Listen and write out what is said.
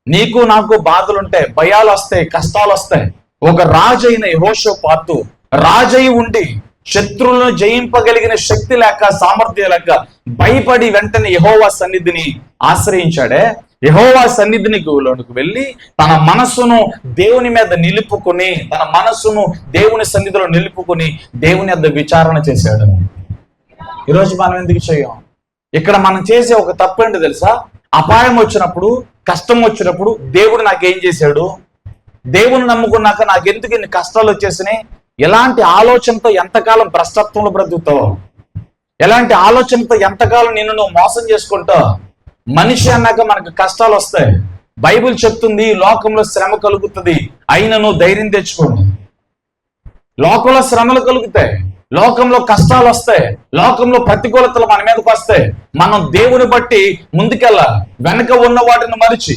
నీకు నాకు బాధలుంటాయి, భయాలు వస్తాయి, కష్టాలు వస్తాయి. ఒక రాజు అయిన యెహోషాపాతు రాజై ఉండి శత్రువులను జయింపగలిగిన శక్తి లేక సామర్థ్యం లేక భయపడి వెంటనే యెహోవా సన్నిధిని ఆశ్రయించాడే. యెహోవా సన్నిధిలోనికి వెళ్ళి తన మనస్సును దేవుని మీద నిలుపుకొని, తన మనస్సును దేవుని సన్నిధిలో నిలుపుకొని దేవుని యొద్ద విచారణ చేశాడు. ఈరోజు మనం ఎందుకు చేయం? ఇక్కడ మనం చేసే ఒక తప్పు ఏంటో తెలుసా? అపాయం వచ్చినప్పుడు, కష్టం వచ్చినప్పుడు దేవుడు నాకేం చేశాడు, దేవుని నమ్ముకున్నాక నాకెందుకు ఇన్ని కష్టాలు వచ్చేసినాయి, ఎలాంటి ఆలోచనతో ఎంతకాలం భ్రష్టత్వంలో బ్రతుకుతావు, ఎలాంటి ఆలోచనతో ఎంతకాలం నిన్ను నువ్వు మోసం చేసుకుంటావు. మనిషి అన్నాక మనకు కష్టాలు వస్తాయి. బైబిల్ చెప్తుంది లోకంలో శ్రమ కలుగుతుంది, అయినా నువ్వు ధైర్యం తెచ్చుకోండి. లోకంలో శ్రమలు కలుగుతాయి, లోకంలో కష్టాలు వస్తాయి, లోకంలో ప్రతికూలతలు మన మీదకి వస్తాయి. మనం దేవుని బట్టి ముందుకెళ్ళాలి. వెనక ఉన్న వాటిని మరిచి